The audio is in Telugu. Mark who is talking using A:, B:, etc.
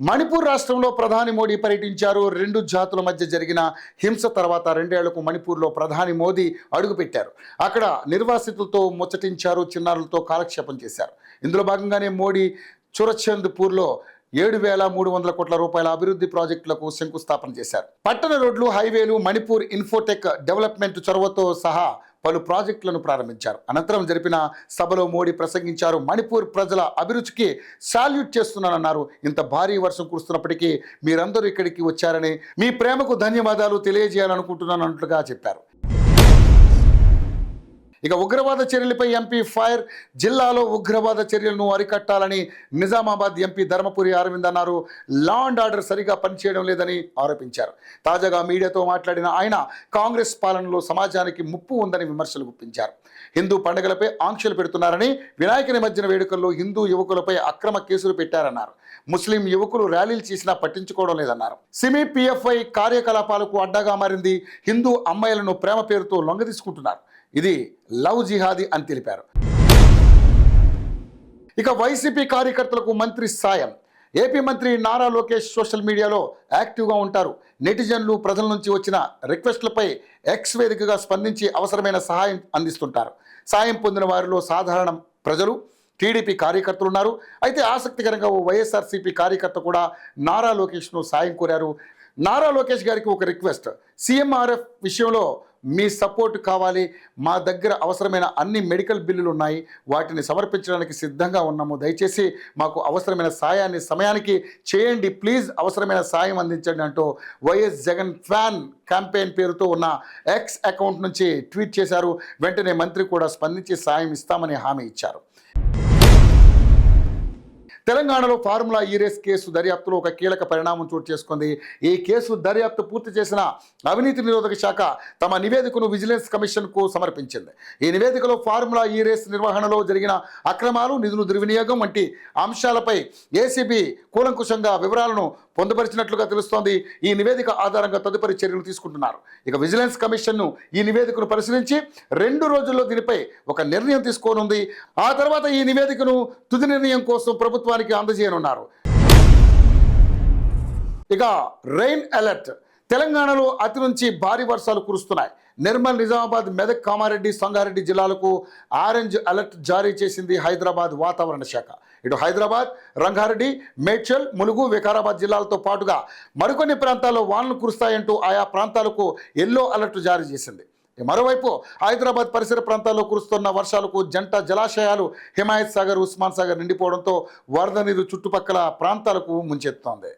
A: మణిపూర్ రాష్ట్రంలో ప్రధాని మోడీ పర్యటించారు. రెండు జాతుల మధ్య జరిగిన హింస తర్వాత 2 ఏళ్లకు మణిపూర్లో ప్రధాని మోదీ అడుగుపెట్టారు. అక్కడ నిర్వాసితులతో ముచ్చటించారు, చిన్నారులతో కాలక్షేపం చేశారు. ఇందులో భాగంగానే మోడీ చురచంద్పూర్లో 7,300 కోట్ల రూపాయల అభివృద్ధి ప్రాజెక్టులకు శంకుస్థాపన చేశారు. పట్టణ రోడ్లు, హైవేలు, మణిపూర్ ఇన్ఫోటెక్ డెవలప్మెంట్ చొరవతో సహా పలు ప్రాజెక్టులను ప్రారంభించారు. అనంతరం జరిపిన సభలో మోడీ ప్రసంగించారు. మణిపూర్ ప్రజల అభిరుచికి సాల్యూట్ చేస్తున్నానన్నారు. ఇంత భారీ వర్షం కురుస్తున్నప్పటికీ మీరందరూ ఇక్కడికి వచ్చారని, మీ ప్రేమకు ధన్యవాదాలు తెలియజేయాలనుకుంటున్నానట్లుగా చెప్పారు. ఇక ఉగ్రవాద చర్యలపై ఎంపీ ఫైర్. జిల్లాలో ఉగ్రవాద చర్యలను అరికట్టాలని నిజామాబాద్ ఎంపీ ధర్మపురి అరవింద్ అన్నారు. లా అండ్ ఆర్డర్ సరిగా పనిచేయడం లేదని ఆరోపించారు. తాజాగా మీడియాతో మాట్లాడిన ఆయన కాంగ్రెస్ పాలనలో సమాజానికి ముప్పు ఉందని విమర్శలు గుప్పించారు. హిందూ పండుగలపై ఆంక్షలు పెడుతున్నారని, వినాయక నిమజ్జన వేడుకల్లో హిందూ యువకులపై అక్రమ కేసులు పెట్టారన్నారు. ముస్లిం యువకులు ర్యాలీలు చేసినా పట్టించుకోవడం లేదన్నారు. సిమి పిఎఫ్ఐ కార్యకలాపాలకు అడ్డాగా మారింది. హిందూ అమ్మాయిలను ప్రేమ పేరుతో లొంగదీసుకుంటున్నారు. ఇది లవ్ జిహాదీ అని తెలిపారు. ఇక వైసీపీ కార్యకర్తలకు మంత్రి సాయం. ఏపీ మంత్రి నారా లోకేష్ సోషల్ మీడియాలో యాక్టివ్గా ఉంటారు. నెటిజన్లు ప్రజల నుంచి వచ్చిన రిక్వెస్ట్లపై ఎక్స్ వేదికగా స్పందించి అవసరమైన సహాయం అందిస్తుంటారు. సాయం పొందిన వారిలో సాధారణ ప్రజలు, టీడీపీ కార్యకర్తలు ఉన్నారు. అయితే ఆసక్తికరంగా ఓ వైఎస్ఆర్సీపీ కార్యకర్త కూడా నారా లోకేష్ను సాయం కోరారు. నారా లోకేష్ గారికి ఒక రిక్వెస్ట్. సీఎంఆర్ఎఫ్ విషయంలో మీ సపోర్ట్ కావాలి. మా దగ్గర అవసరమైన అన్ని మెడికల్ బిల్లులు ఉన్నాయి, వాటిని సమర్పించడానికి సిద్ధంగా ఉన్నాము. దయచేసి మాకు అవసరమైన సాయాన్ని సమయానికి చేయండి ప్లీజ్, అవసరమైన సాయం అందించండి అంటూ వైఎస్ జగన్ ఫ్యాన్ క్యాంపెయిన్ పేరుతో ఉన్న ఎక్స్ అకౌంట్ నుంచి ట్వీట్ చేశారు. వెంటనే మంత్రి కూడా స్పందించి సాయం ఇస్తామని హామీ ఇచ్చారు. తెలంగాణలో ఫార్ములా ఈ రేస్ కేసు దర్యాప్తులో ఒక కీలక పరిణామం చోటు చేసుకుంది. ఈ కేసు దర్యాప్తు పూర్తి చేసిన అవినీతి నిరోధక శాఖ తమ నివేదికను విజిలెన్స్ కమిషన్కు సమర్పించింది. ఈ నివేదికలో ఫార్ములా ఈ రేస్ నిర్వహణలో జరిగిన అక్రమాలు, నిధులు దుర్వినియోగం వంటి అంశాలపై ఏసీబీ కూలంకుషంగా వివరాలను పొందుపరిచినట్లుగా తెలుస్తోంది. ఈ నివేదిక ఆధారంగా తదుపరి చర్యలు తీసుకుంటున్నారు. ఇక విజిలెన్స్ కమిషన్ను ఈ నివేదికను పరిశీలించి 2 రోజుల్లో దీనిపై ఒక నిర్ణయం తీసుకోనుంది. ఆ తర్వాత ఈ నివేదికను తుది నిర్ణయం కోసం ప్రభుత్వానికి అందజేయనున్నారు. ఇక రెయిన్ అలర్ట్. తెలంగాణలో అతి నుంచి భారీ వర్షాలు కురుస్తున్నాయి. నిర్మల్, నిజామాబాద్, మెదక్, కామారెడ్డి, సంగారెడ్డి జిల్లాలకు ఆరెంజ్ అలర్ట్ జారీ చేసింది హైదరాబాద్ వాతావరణ శాఖ. ఇటు హైదరాబాద్, రంగారెడ్డి, మేడ్చల్, ములుగు, వికారాబాద్ జిల్లాలతో పాటుగా మరికొన్ని ప్రాంతాల్లో వానలు కురుస్తాయంటూ ఆయా ప్రాంతాలకు ఎల్లో అలర్ట్ జారీ చేసింది. మరోవైపు హైదరాబాద్ పరిసర ప్రాంతాల్లో కురుస్తున్న వర్షాలకు జంట జలాశయాలు హిమాయత్ సాగర్, ఉస్మాన్ సాగర్ నిండిపోవడంతో వరద నీరు చుట్టుపక్కల ప్రాంతాలకు ముంచెత్తుతోంది.